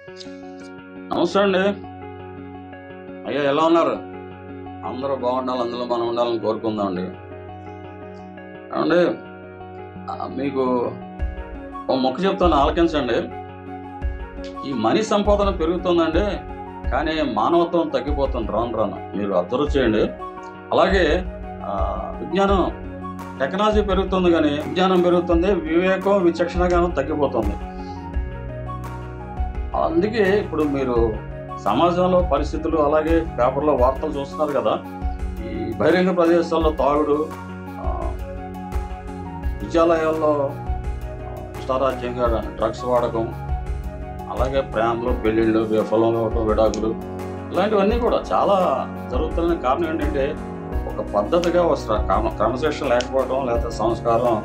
నమస్తే అండి. అయ్యా, ఎలా ఉన్నారు? అందరూ బాగుండాలి, అందులో మనం ఉండాలని కోరుకుందామండి. ఏమండి, మీకు ఓ మొక్క చెప్తాను, ఆలకించండి. ఈ మనీ సంపాదన పెరుగుతుందండి, కానీ మానవత్వం తగ్గిపోతుంది రాను రాను. మీరు అబ్జర్వ్ చేయండి. అలాగే విజ్ఞానం, టెక్నాలజీ పెరుగుతుంది, కానీ విజ్ఞానం పెరుగుతుంది, వివేకం విచక్షణగానం తగ్గిపోతుంది. అందుకే ఇప్పుడు మీరు సమాజంలో పరిస్థితులు, అలాగే పేపర్లో వార్తలు చూస్తున్నారు కదా. ఈ బహిరంగ ప్రదేశాల్లో తాగుడు, విద్యాలయాల్లో ఇష్టారాజ్యంగా డ్రగ్స్ వాడకం, అలాగే ప్రేమలు, పెళ్ళిళ్ళు, విఫలం, విడాకులు, ఇలాంటివన్నీ కూడా చాలా జరుగుతున్న కారణం ఏంటంటే ఒక పద్ధతిగా క్రమశిక్షణ లేకపోవడం, లేకపోతే సంస్కారం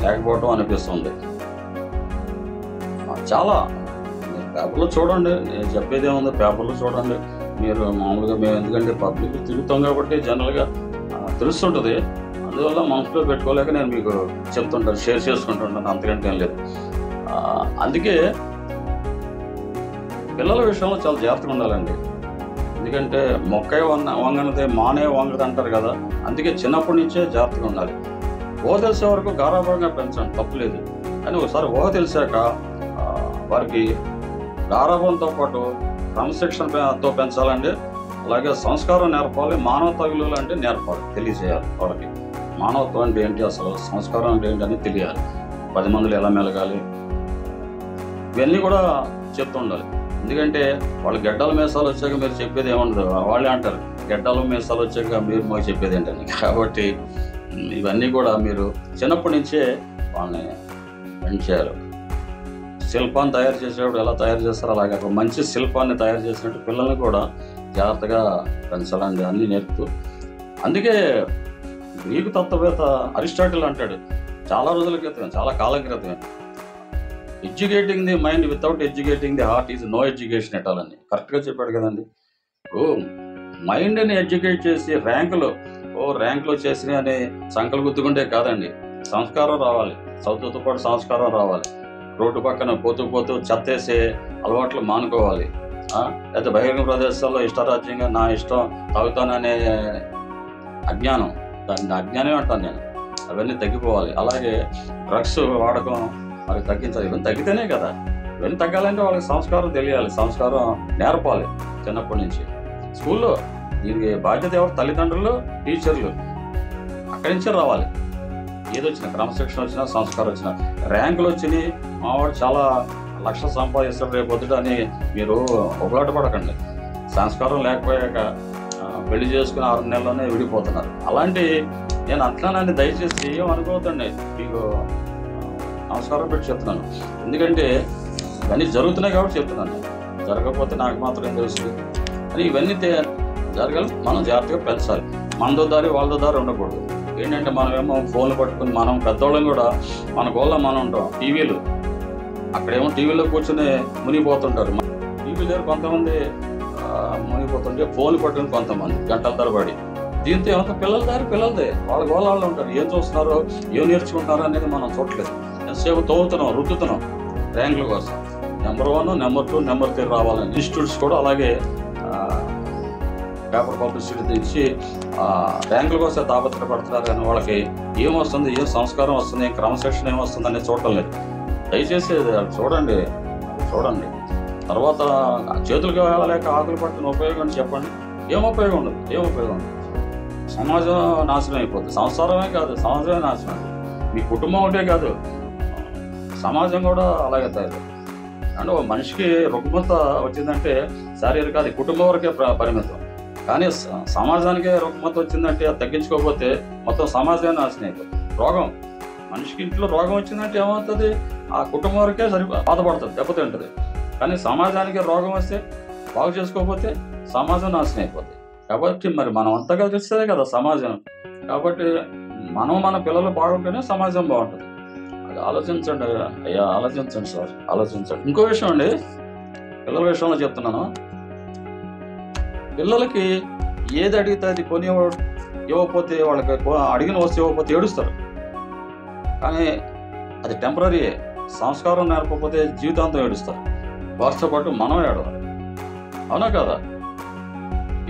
లేకపోవడం అనిపిస్తుంది. చాలా పేపర్లో చూడండి, నేను చెప్పేది ఏముంది, పేపర్లో చూడండి. మీరు మామూలుగా మేము ఎందుకంటే పబ్లిక్ తిరుగుతాం కాబట్టి జనరల్గా తెలుస్తుంటుంది. అందువల్ల మనసులో పెట్టుకోలేక నేను మీకు చెప్తుంటాను, షేర్ చేసుకుంటుంటాను, అంతకంటే ఏం లేదు. అందుకే పిల్లల విషయంలో చాలా జాగ్రత్తగా ఉండాలండి. ఎందుకంటే మొక్కే వంగనదే మానే వంగదు అంటారు కదా. అందుకే చిన్నప్పటి నుంచే జాగ్రత్తగా ఉండాలి. ఊహ తెలిసే వరకు గారాభంగా పెంచండి, తప్పులేదు. కానీ ఒకసారి ఊహ తెలిసాక వారికి గారాభంతో పాటు క్రమశిక్షణతో పెంచాలండి. అలాగే సంస్కారం నేర్పాలి, మానవతా విలువలు అంటే నేర్పాలి, తెలియజేయాలి. వాళ్ళకి మానవత్వం అంటే ఏంటి, అసలు సంస్కారం అంటే ఏంటి అని తెలియాలి. 10 మందిలో ఎలా మెలగాలి, ఇవన్నీ కూడా చెప్తుండాలి. ఎందుకంటే వాళ్ళు గెడ్డల మీసాలు వచ్చాక మీరు చెప్పేది ఏముండదు, వాళ్ళే అంటారు గెడ్డలు మీసాలు వచ్చాక మీరు మాకు చెప్పేది ఏంటని. కాబట్టి ఇవన్నీ కూడా మీరు చిన్నప్పటి నుంచే వాళ్ళని పెంచారు. శిల్పాన్ని తయారు చేసేటప్పుడు ఎలా తయారు చేస్తారో అలాగే ఒక మంచి శిల్పాన్ని తయారు చేసినట్టు పిల్లల్ని కూడా జాగ్రత్తగా పెంచాలండి, అన్నీ నేర్పుతూ. అందుకే గ్రీకు తత్వవేత్త అరిస్టాటిల్ అంటాడు చాలా రోజుల క్రితం, చాలా కాలం క్రితమే, educating the mind without educating the heart is no education at all అని కరెక్ట్గా చెప్పాడు కదండి. ఇప్పుడు మైండ్ని ఎడ్యుకేట్ చేసి ర్యాంకులు వచ్చేసినాయి అని సంకలు గుద్దుకుంటే కాదండి, సంస్కారం రావాలి. చదువుతో పాటు సంస్కారం రావాలి. రోడ్డు పక్కన పోతూ చెత్తేసే అలవాట్లు మానుకోవాలి. లేకపోతే బహిరంగ ప్రదేశాల్లో ఇష్టారాజ్యంగా నా ఇష్టం తాగుతాననే అజ్ఞానం, దాన్ని అజ్ఞానమే అంటాను నేను, అవన్నీ తగ్గిపోవాలి. అలాగే డ్రగ్స్ వాడకం మరి తగ్గించాలి. ఇవన్నీ తగ్గితేనే కదా, ఇవన్నీ తగ్గాలంటే వాళ్ళకి సంస్కారం తెలియాలి, సంస్కారం నేర్పాలి చిన్నప్పటి నుంచి. స్కూల్లో దీనికి బాధ్యత ఎవరు? తల్లిదండ్రులు, టీచర్లు. అక్కడి నుంచే రావాలి. ఏదొచ్చినా, క్రమశిక్షణ వచ్చినా, సంస్కారం వచ్చినా. ర్యాంకులు వచ్చినాయి, మావాడు చాలా లక్షలు సంపాదిస్తాడు రేపు పొద్దుట అని మీరు ఒకలాట పడకండి. సంస్కారం లేకపోయాక పెళ్లి చేసుకుని 6 నెలల్లోనే విడిపోతున్నారు. అలాంటి నేను అంటున్నానని దయచేసి ఏమనుకోవద్దండి, మీకు నమస్కారం పెట్టి చెప్తున్నాను. ఎందుకంటే ఇవన్నీ జరుగుతున్నాయి కాబట్టి చెప్తున్నాను. జరగకపోతే నాకు మాత్రం ఏం తెలుస్తుంది అని. ఇవన్నీ జరగాలి, మనం జాగ్రత్తగా పెంచాలి. మనదో దారి వాళ్ళదో దారి ఉండకూడదు. ఏంటంటే మనమేమో ఫోన్లు పట్టుకుని, మనం పెద్దవాళ్ళం కూడా మన గోళ్ళ మనం ఉంటాం. టీవీలు, అక్కడేమో టీవీలో కూర్చొని మునిగిపోతుంటారు. టీవీ దగ్గర కొంతమంది మునిగిపోతుంటే ఫోన్లు పట్టుకుని కొంతమంది గంటల తరబడి. దీంతో ఏమంతా పిల్లల దారి పిల్లలదే, వాళ్ళ గోళ్ళ వాళ్ళు ఉంటారు. ఏం చూస్తున్నారో, ఏం నేర్చుకుంటున్నారో అనేది మనం చూడలేదు. ఎంతసేపు తోగుతున్నాం, రుద్దుతున్నాం ర్యాంకుల కోసం. నెంబర్ 1, నెంబర్ 2, నెంబర్ 3 రావాలని. ఇన్స్టిట్యూట్స్ కూడా అలాగే పేపర్ పబ్లిసిటీ తెచ్చి ర్యాంకుల కోసం తాపత్రపడుతున్నారు. కానీ వాళ్ళకి ఏమొస్తుంది, ఏం సంస్కారం వస్తుంది, ఏం క్రమశిక్షణ ఏమొస్తుంది అనేది చూడటం లేదు. దయచేసి చూడండి. తర్వాత చేతులు లేక ఆకులు పట్టిన ఉపయోగం అని చెప్పండి. ఏం ఉపయోగం ఉండదు, సమాజం నాశనం అయిపోతుంది. సంసారమే కాదు, సమాజమే నాశనం అయిపోతుంది. మీ కుటుంబం ఒకటే కాదు, సమాజం కూడా అలాగే తయారు. అంటే ఒక మనిషికి రుగ్మత వచ్చిందంటే శారీరక, అది కుటుంబం వరకే పరిమితం. కానీ సమాజానికే రుగ్మత వచ్చిందంటే అది తగ్గించుకోకపోతే మొత్తం సమాజమే నాశనం అయిపోతుంది. రోగం, మనిషికి ఇంట్లో రోగం వచ్చిందంటే ఏమవుతుంది, ఆ కుటుంబం వరకే బాధపడుతుంది, దెబ్బతింటుంది. కానీ సమాజానికి రోగం వస్తే బాగు చేసుకోకపోతే సమాజం నాశనం అయిపోతుంది. కాబట్టి మరి మనం అంతగా తెలిస్తే కదా సమాజం. కాబట్టి మన పిల్లలు బాగుంటేనే సమాజం బాగుంటుంది. అది ఆలోచించండి అయ్యా, ఆలోచించండి సార్, ఆలోచించండి. ఇంకో విషయం అండి, పిల్లల విషయంలో చెప్తున్నాను. పిల్లలకి ఏది అడిగితే అది కొని ఇవ్వకపోతే, వాళ్ళకి అడిగిన వస్తువు ఇవ్వకపోతే ఏడుస్తారు. కానీ అది టెంపరీ. సంస్కారం నేర్పకపోతే జీవితాంతం ఏడుస్తారు. వారితో పాటు మనం ఏడవాలి. అవునా కదా?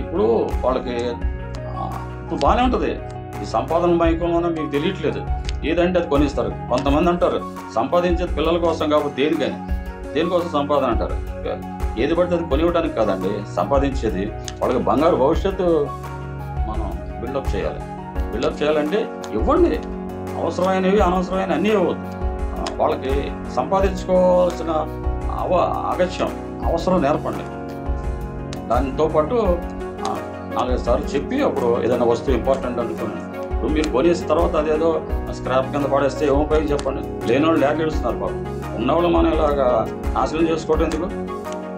ఇప్పుడు వాళ్ళకి ఇప్పుడు బాగానే ఉంటుంది. ఈ సంపాదన మైకంలోనే మీకు తెలియట్లేదు. ఏదంటే అది కొనిస్తారు. కొంతమంది అంటారు సంపాదించేది పిల్లల కోసం కాబట్టి దేనికని, దేనికోసం సంపాదన అంటారు. ఏది పడితే అది కొనివ్వడానికి కాదండి సంపాదించేది. వాళ్ళకి బంగారు భవిష్యత్తు మనం బిల్డప్ చేయాలి. బిల్డప్ చేయాలంటే ఇవ్వండి. అవసరమైనవి అనవసరమైన అన్నీ ఇవ్వద్దు. వాళ్ళకి సంపాదించుకోవాల్సిన అగత్యం అవసరం నేర్పండి. దానితో పాటు 4-5 సార్లు చెప్పి అప్పుడు ఏదైనా వస్తువు ఇంపార్టెంట్ అనుకోండి. ఇప్పుడు మీరు కొనేసిన తర్వాత అదేదో స్క్రాప్ కింద పడేస్తే ఏమో పైకి చెప్పండి. లేనివాళ్ళు లేక ఏడుస్తున్నారు పాపం. ఉన్నవాళ్ళు మనం ఇలాగా నాశనం చేసుకోవడం ఎందుకు?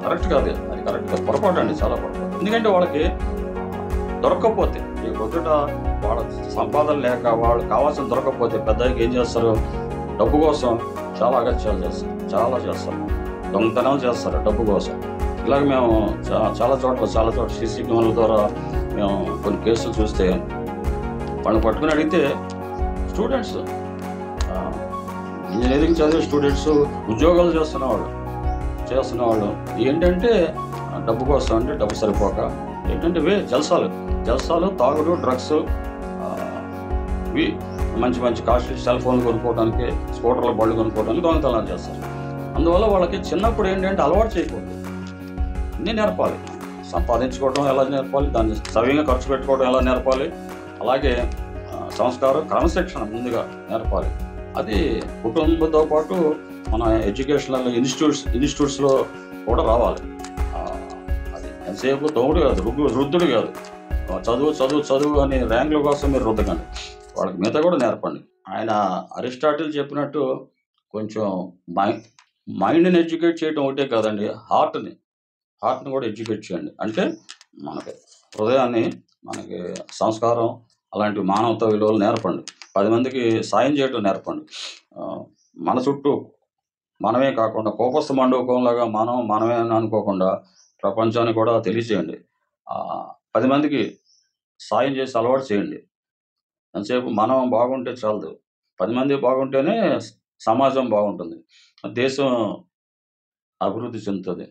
కరెక్ట్ కాదు. అది కరెక్ట్ కాదు. పొరపాటు అండి, చాలా పొరపాటు. ఎందుకంటే వాళ్ళకి దొరకకపోతే ఈ పొద్దుట వాళ్ళ సంపాదన లేక వాళ్ళు కావాల్సిన దొరకకపోతే పెద్దకి ఏం చేస్తారు? డబ్బు కోసం చాలా అగత్యాలు చేస్తారు, చాలా చేస్తారు, దొంగతనాలు చేస్తారు డబ్బు కోసం. ఇలాగ మేము చాలా చోట్ల సీసీ కెమెరాల ద్వారా మేము కొన్ని కేసులు చూస్తే వాళ్ళని పట్టుకుని అడిగితే స్టూడెంట్స్, ఇంజనీరింగ్ చదివే స్టూడెంట్స్, ఉద్యోగాలు చేస్తున్నవాళ్ళు ఏంటంటే డబ్బు కోసం, అంటే డబ్బు సరిపోక ఏంటంటే జల్సాలు, తాగుడు, డ్రగ్స్, ఇవి మంచి కాస్ట్లీ సెల్ ఫోన్లు కొనుక్కోవడానికి, స్కూటర్ల బళ్ళు కొనుక్కోవడానికి దొంగతనాలు చేస్తారు. అందువల్ల వాళ్ళకి చిన్నప్పుడు ఏంటంటే అలవాటు చేయకూడదు, అన్నీ నేర్పాలి. సంపాదించుకోవడం ఎలా నేర్పాలి, దాన్ని సవ్యంగా ఖర్చు పెట్టుకోవడం ఎలా నేర్పాలి, అలాగే సంస్కారం, క్రమశిక్షణ ముందుగా నేర్పాలి. అది కుటుంబంతో పాటు మన ఎడ్యుకేషనల్ ఇన్స్టిట్యూట్స్లో కూడా రావాలి. అది ఎంతసేపు తోడు కాదు, వృద్ధుడు కాదు. చదువు అని ర్యాంకుల కోసం మీరు రుద్దకండి. వాళ్ళకి మిగతా కూడా నేర్పండి. ఆయన అరిస్టాటిల్ చెప్పినట్టు కొంచెం మైండ్ని ఎడ్యుకేట్ చేయడం ఒకటే కాదండి, హార్ట్ని కూడా ఎడ్యుకేట్ చేయండి. అంటే మనకి హృదయాన్ని, మనకి సంస్కారం, అలాంటి మానవతా విలువలు నేర్పండి. 10 మందికి సాయం చేయడం నేర్పండి. మన చుట్టూ మనమే కాకుండా కోపస్థ మండూకంలాగా మనమే అని అనుకోకుండా ప్రపంచాన్ని కూడా తెలియచేయండి. 10 మందికి సాయం చేసి అలవాటు చేయండి. ఎంతసేపు మనం బాగుంటే చాలదు, 10 మంది బాగుంటేనే సమాజం బాగుంటుంది, దేశం అభివృద్ధి చెందుతుంది.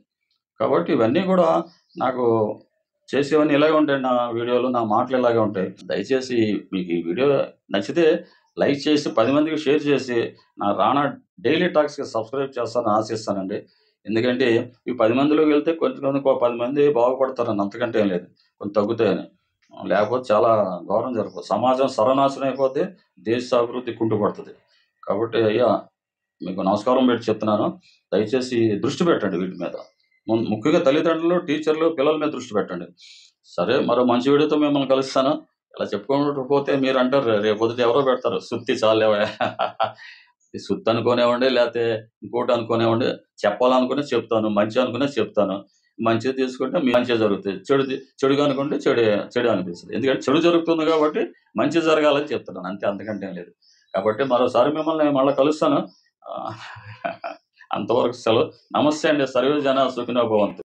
కాబట్టి ఇవన్నీ కూడా నాకు చేసేవన్నీ ఇలాగే ఉంటాయి. నా వీడియోలు, నా మాటలు ఇలాగే ఉంటాయి. దయచేసి మీకు ఈ వీడియో నచ్చితే లైక్ చేసి 10 మందికి షేర్ చేసి నా రానా డైలీ టాక్స్కి సబ్స్క్రైబ్ చేస్తానని ఆశిస్తానండి. ఎందుకంటే ఈ 10 మందిలోకి వెళ్తే కొంచెం 10 మంది బాగుపడతారని, అంతకంటే ఏం లేదు, కొంచెం తగ్గుతాయని. లేకపోతే చాలా ఘోరం జరుగుతుంది, సమాజం సర్వనాశనం అయిపోతే దేశ అభివృద్ధి కుంటుపడుతుంది. కాబట్టి అయ్యా మీకు నమస్కారం పెట్టి చెప్తున్నాను, దయచేసి దృష్టి పెట్టండి వీటి మీద. ముఖ్యంగా తల్లిదండ్రులు, టీచర్లు, పిల్లల మీద దృష్టి పెట్టండి. సరే, మరో మంచి వీడియోతో మిమ్మల్ని కలుస్తాను. ఇలా చెప్పుకోకపోతే మీరు అంటారు రేపొద్దుట ఎవరో పెడతారు సుత్తి చాలేవా ఈ సుత్తి అనుకునేవ్వండి, లేకపోతే ఇంకోటి అనుకునేవ్వండి. చెప్పాలనుకునే చెప్తాను, మంచి అనుకునే చెప్తాను. మంచిది తీసుకుంటే మంచిగా జరుగుతుంది, చెడుగా అనుకుంటే చెడు అనిపిస్తుంది. ఎందుకంటే చెడు జరుగుతుంది కాబట్టి మంచి జరగాలని చెప్తున్నాను, అంతే, అంతకంటే ఏం లేదు. కాబట్టి మరోసారి మిమ్మల్ని మళ్ళీ కలుస్తాను. అంతవరకు సెలవు. నమస్తే అండి. సర్వే జన సుఖినో భవంతు.